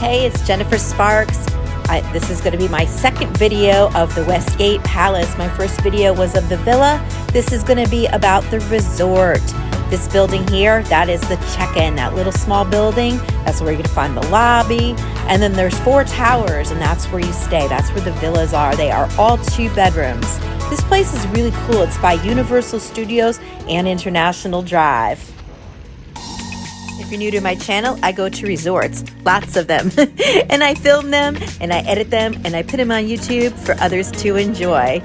Hey, it's Jennifer Sparks. This is going to be my second video of the Westgate Palace. My first video was of the villa. This is going to be about the resort. This building here, that is the check-in, that little small building. That's where you're going to find the lobby. And then there's 4 towers, and that's where you stay. That's where the villas are. They are all 2 bedrooms. This place is really cool. It's by Universal Studios and International Drive. If you're new to my channel, I go to resorts, lots of them, and I film them, and I edit them, and I put them on YouTube for others to enjoy.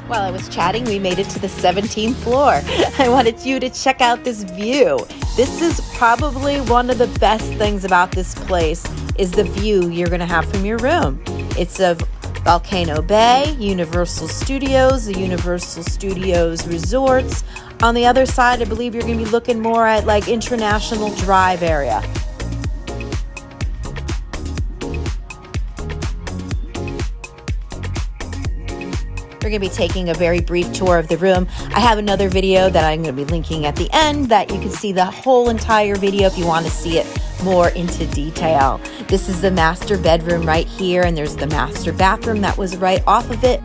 While I was chatting, we made it to the 17th floor. I wanted you to check out this view. This is probably one of the best things about this place, is the view you're gonna have from your room. It's of Volcano Bay, Universal Studios, the Universal Studios Resorts. On the other side, I believe you're going to be looking more at like International Drive area. We're going to be taking a very brief tour of the room. I have another video that I'm going to be linking at the end that you can see the whole entire video if you want to see it more into detail. This is the master bedroom right here, and there's the master bathroom that was right off of it.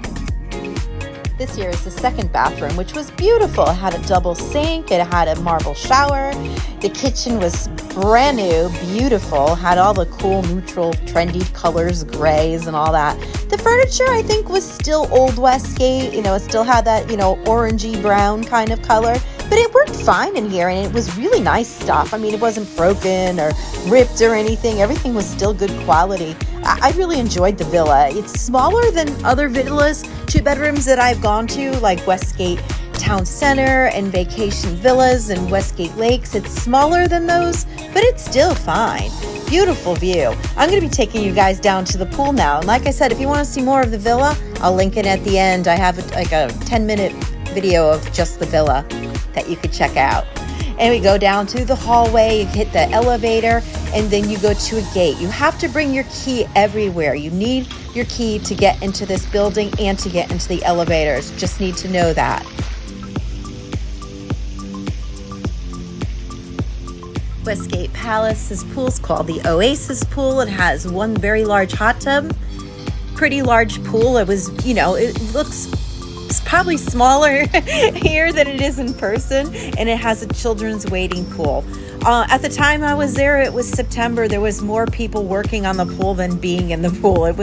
This here is the second bathroom, which was beautiful. It had a double sink, it had a marble shower. The kitchen was brand new, beautiful, had all the cool, neutral, trendy colors, grays and all that. The furniture, I think, was still old Westgate. You know, it still had that, orangey brown kind of color, but it worked fine in here, and it was really nice stuff. I mean, it wasn't broken or ripped or anything. Everything was still good quality. I really enjoyed the villa. It's smaller than other villas, 2 bedrooms that I've gone to, like Westgate Town Center and Vacation Villas and Westgate Lakes. It's smaller than those, but it's still fine. Beautiful view. I'm going to be taking you guys down to the pool now. And like I said, if you want to see more of the villa, I'll link it at the end. I have like a 10-minute video of just the villa that you could check out. And we go down to the hallway, you hit the elevator, and then you go to a gate. You have to bring your key everywhere. You need your key to get into this building and to get into the elevators. Just need to know that. Westgate Palace's pool is called the Oasis Pool. It has one very large hot tub, pretty large pool. It was, it looks probably smaller here than it is in person, and it has a children's wading pool. At the time I was there, it was September. There was more people working on the pool than being in the pool.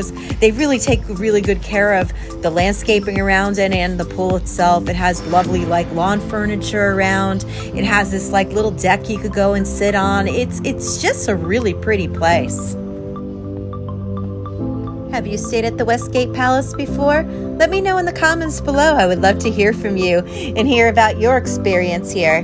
They really take really good care of the landscaping around it and the pool itself. It has lovely lawn furniture around. It has this little deck you could go and sit on. It's just a really pretty place. Have you stayed at the Westgate Palace before? Let me know in the comments below. I would love to hear from you and hear about your experience here.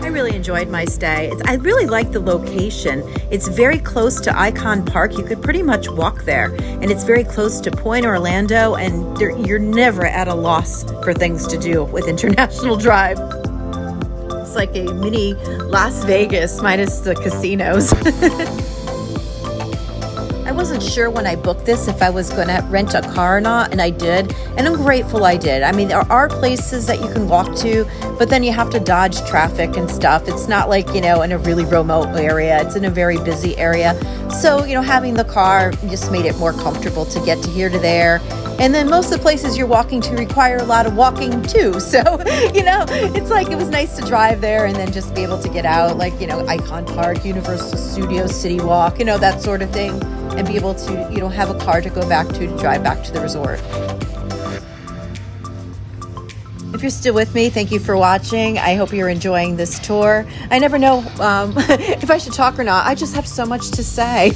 I really enjoyed my stay. I really like the location. It's very close to Icon Park. You could pretty much walk there. And it's very close to Point Orlando, and you're never at a loss for things to do with International Drive. It's like a mini Las Vegas minus the casinos. I wasn't sure when I booked this if I was going to rent a car or not, and I did, and I'm grateful I did. I mean, there are places that you can walk to, but then you have to dodge traffic and stuff. It's not like, in a really remote area. It's in a very busy area. So, having the car just made it more comfortable to get to here to there. And then most of the places you're walking to require a lot of walking too. So, it's like it was nice to drive there and then just be able to get out, Icon Park, Universal Studios, City Walk, that sort of thing. And be able to, have a car to go back to drive back to the resort. If you're still with me, thank you for watching. I hope you're enjoying this tour. I never know if I should talk or not. I just have so much to say.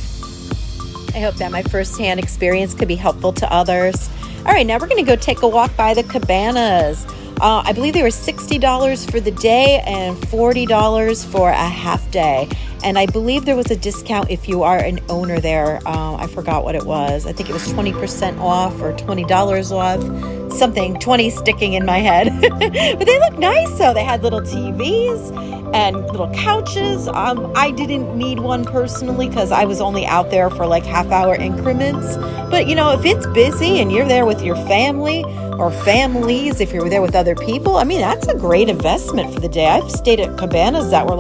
I hope that my firsthand experience could be helpful to others. All right, now we're going to go take a walk by the cabanas. I believe they were $60 for the day and $40 for a half day. And I believe there was a discount if you are an owner there. I forgot what it was. I think it was 20% off or $20 off. Something, 20 sticking in my head. But they look nice though. They had little TVs and little couches. I didn't need one personally because I was only out there for half-hour increments. But if it's busy and you're there with your family or families, if you're there with other people, I mean, that's a great investment for the day. I've stayed at cabanas that were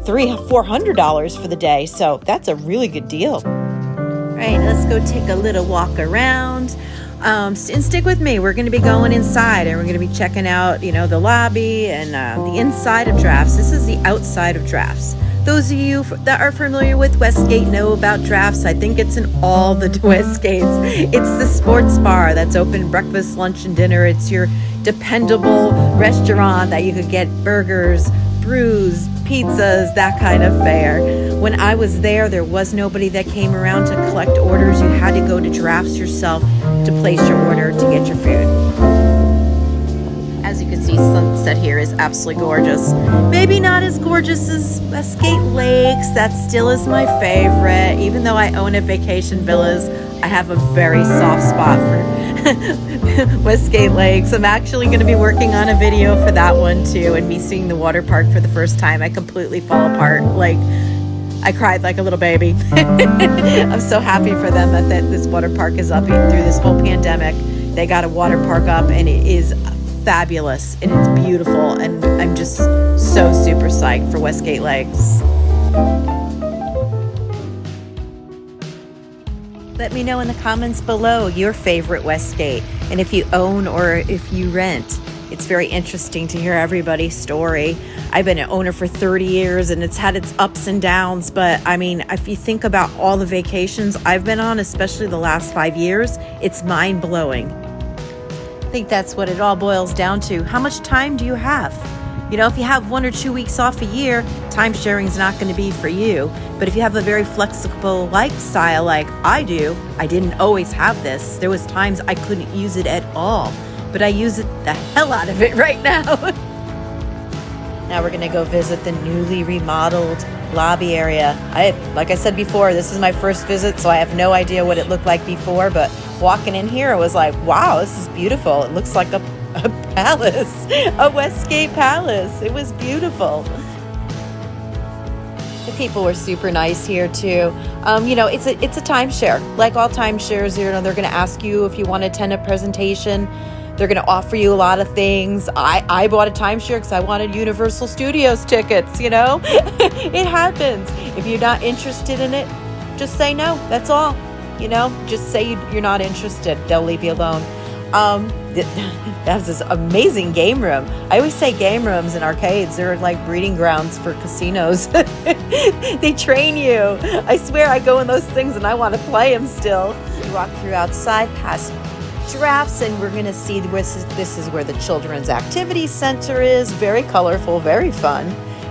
$400 for the day. So that's a really good deal. All right, let's go take a little walk around. And stick with me. We're going to be going inside, and we're going to be checking out, the lobby and the inside of Drafts. This is the outside of Drafts. Those of you that are familiar with Westgate know about Drafts. I think it's in all the Westgates. It's the sports bar that's open breakfast, lunch, and dinner. It's your dependable restaurant that you could get burgers, brews, pizzas, that kind of fare. When I was there was nobody that came around to collect orders. You had to go to Drafts yourself to place your order to get your food. As you can see, sunset here is absolutely gorgeous. Maybe not as gorgeous as Westgate Lakes. That still is my favorite. Even though I own a Vacation Villas, I have a very soft spot for Westgate Lakes. I'm actually going to be working on a video for that one too, and me seeing the water park for the first time. I completely fall apart. I cried like a little baby. I'm so happy for them that this water park is up through this whole pandemic. They got a water park up, and it is fabulous, and it's beautiful, and I'm just so super psyched for Westgate Lakes. Let me know in the comments below your favorite Westgate, and if you own or if you rent. It's very interesting to hear everybody's story. I've been an owner for 30 years, and it's had its ups and downs, but I mean, if you think about all the vacations I've been on, especially the last 5 years, it's mind-blowing. I think that's what it all boils down to. How much time do you have? If you have 1 or 2 weeks off a year, time sharing is not going to be for you. But if you have a very flexible lifestyle like I do, I didn't always have this. There was times I couldn't use it at all, but I use it the hell out of it right now. Now we're going to go visit the newly remodeled lobby area. Like I said before, this is my first visit, so I have no idea what it looked like before, but walking in here, I was like, wow, this is beautiful. It looks like a palace, a Westgate palace. It was beautiful. The people were super nice here too. It's a timeshare. Like all timeshares, they're going to ask you if you want to attend a presentation. They're going to offer you a lot of things. I bought a timeshare because I wanted Universal Studios tickets, It happens. If you're not interested in it, just say no. That's all. Just say you're not interested. They'll leave you alone. That was this amazing game room. I always say game rooms and arcades, they're like breeding grounds for casinos. They train you. I swear I go in those things and I want to play them still. We walk through outside past Drafts, and we're going to see this is where the Children's Activity Center is. Very colorful, very fun.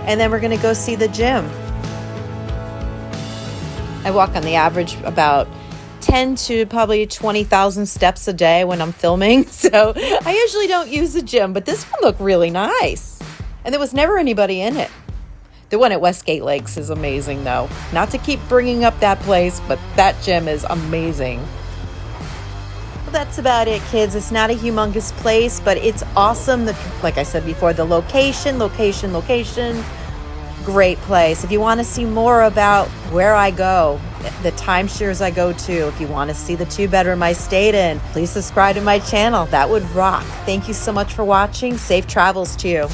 And then we're going to go see the gym. I walk on the average about 10 to probably 20,000 steps a day when I'm filming. So I usually don't use the gym, but this one looked really nice. And there was never anybody in it. The one at Westgate Lakes is amazing though. Not to keep bringing up that place, but that gym is amazing. Well, that's about it, kids. It's not a humongous place, but it's awesome. Like I said before, the location. Great place. If you want to see more about where I go, the timeshares I go to, if you want to see the 2-bedroom I stayed in, please subscribe to my channel. That would rock. Thank you so much for watching. Safe travels to you.